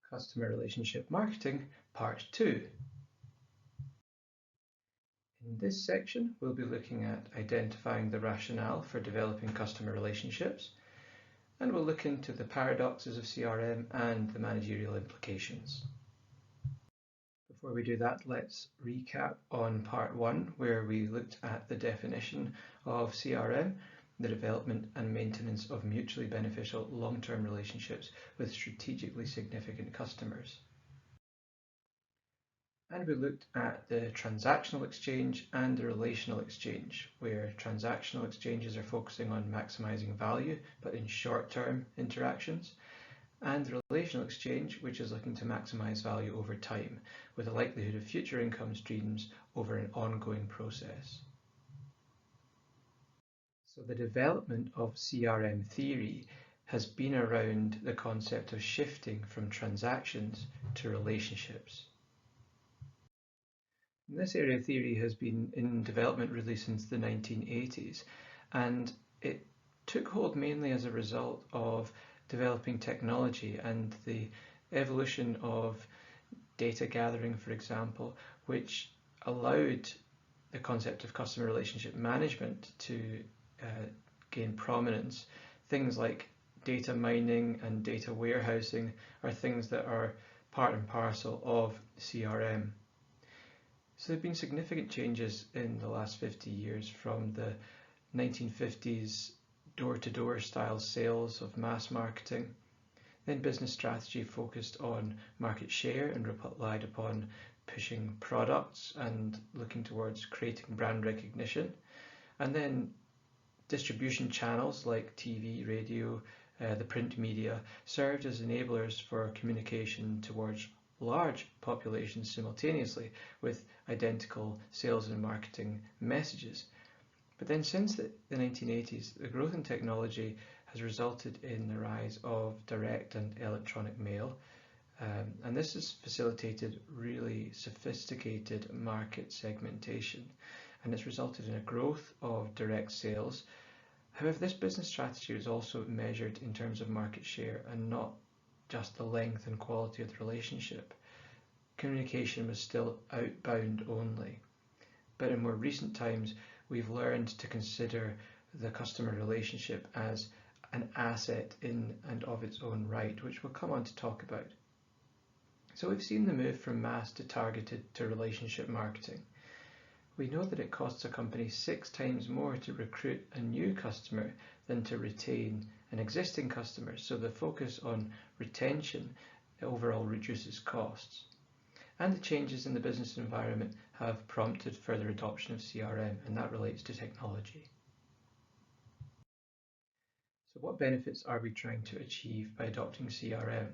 Customer Relationship Marketing, Part 2. In this section, we'll be looking at identifying the rationale for developing customer relationships, and we'll look into the paradoxes of CRM and the managerial implications. Before we do that, let's recap on Part 1, where we looked at the definition of CRM, the development and maintenance of mutually beneficial long-term relationships with strategically significant customers. And we looked at the transactional exchange and the relational exchange, where transactional exchanges are focusing on maximizing value, but in short-term interactions, and the relational exchange, which is looking to maximize value over time, with a likelihood of future income streams over an ongoing process. So the development of CRM theory has been around the concept of shifting from transactions to relationships. This area of theory has been in development really since the 1980s, and it took hold mainly as a result of developing technology and the evolution of data gathering, for example, which allowed the concept of customer relationship management to gain prominence. Things like data mining and data warehousing are things that are part and parcel of CRM. So there have been significant changes in the last 50 years, from the 1950s door-to-door style sales of mass marketing. Then business strategy focused on market share and relied upon pushing products and looking towards creating brand recognition. And then distribution channels like TV, radio, the print media served as enablers for communication towards large populations simultaneously with identical sales and marketing messages. But then since the 1980s, the growth in technology has resulted in the rise of direct and electronic mail, and this has facilitated really sophisticated market segmentation, and it's resulted in a growth of direct sales. However, this business strategy is also measured in terms of market share and not just the length and quality of the relationship. Communication was still outbound only. But in more recent times, we've learned to consider the customer relationship as an asset in and of its own right, which we'll come on to talk about. So we've seen the move from mass to targeted to relationship marketing. We know that it costs a company 6 times more to recruit a new customer than to retain an existing customer, so the focus on retention overall reduces costs. And the changes in the business environment have prompted further adoption of CRM, and that relates to technology. So what benefits are we trying to achieve by adopting CRM?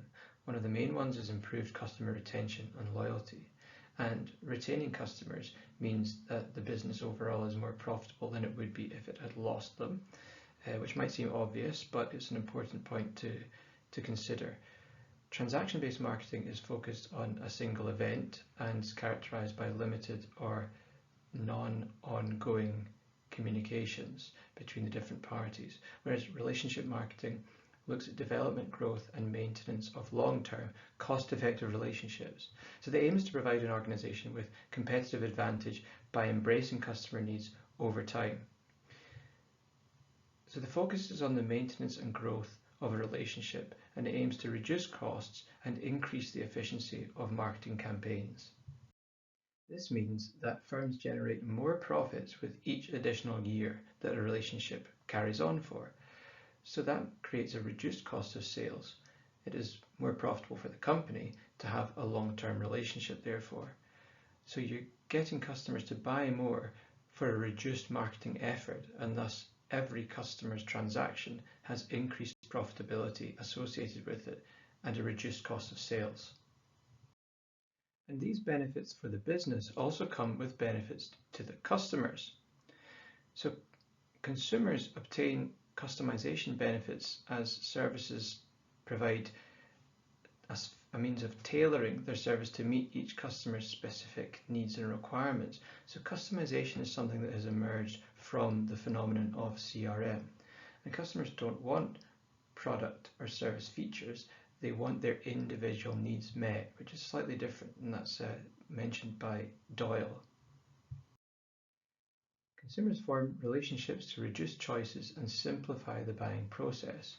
One of the main ones is improved customer retention and loyalty. And retaining customers means that the business overall is more profitable than it would be if it had lost them, which might seem obvious, but it's an important point to consider. Transaction-based marketing is focused on a single event and is characterized by limited or non-ongoing communications between the different parties, whereas relationship marketing looks at development, growth and maintenance of long-term, cost-effective relationships. So the aim is to provide an organization with competitive advantage by embracing customer needs over time. So the focus is on the maintenance and growth of a relationship, and it aims to reduce costs and increase the efficiency of marketing campaigns. This means that firms generate more profits with each additional year that a relationship carries on for. So that creates a reduced cost of sales. It is more profitable for the company to have a long-term relationship, therefore. So you're getting customers to buy more for a reduced marketing effort, and thus every customer's transaction has increased profitability associated with it and a reduced cost of sales. And these benefits for the business also come with benefits to the customers. So consumers obtain customization benefits as services provide a means of tailoring their service to meet each customer's specific needs and requirements. So customization is something that has emerged from the phenomenon of CRM. And customers don't want product or service features, they want their individual needs met, which is slightly different, and that's mentioned by Doyle. Consumers form relationships to reduce choices and simplify the buying process.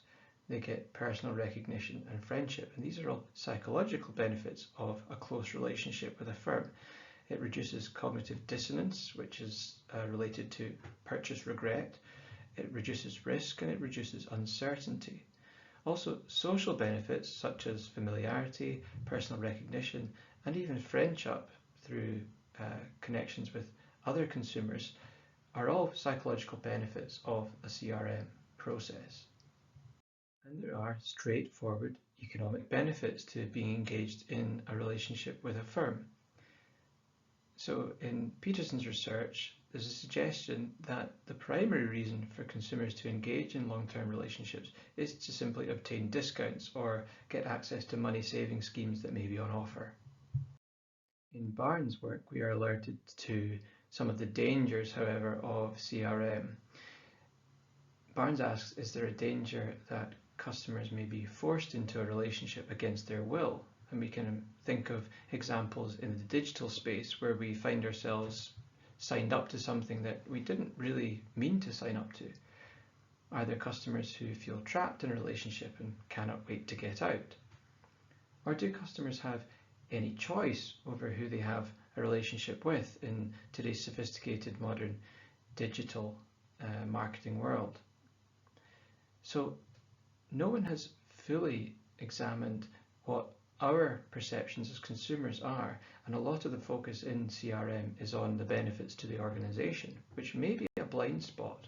They get personal recognition and friendship, and these are all psychological benefits of a close relationship with a firm. It reduces cognitive dissonance, which is related to purchase regret. It reduces risk and it reduces uncertainty. Also, social benefits such as familiarity, personal recognition, and even friendship through connections with other consumers are all psychological benefits of a CRM process. And there are straightforward economic benefits to being engaged in a relationship with a firm. So in Peterson's research, there's a suggestion that the primary reason for consumers to engage in long-term relationships is to simply obtain discounts or get access to money saving schemes that may be on offer. In Barnes' work, we are alerted to some of the dangers, however, of CRM. Barnes asks, is there a danger that customers may be forced into a relationship against their will? And we can think of examples in the digital space where we find ourselves signed up to something that we didn't really mean to sign up to. Are there customers who feel trapped in a relationship and cannot wait to get out? Or do customers have any choice over who they have a relationship with in today's sophisticated modern digital marketing world? So no one has fully examined what our perceptions as consumers are, and a lot of the focus in CRM is on the benefits to the organization, which may be a blind spot.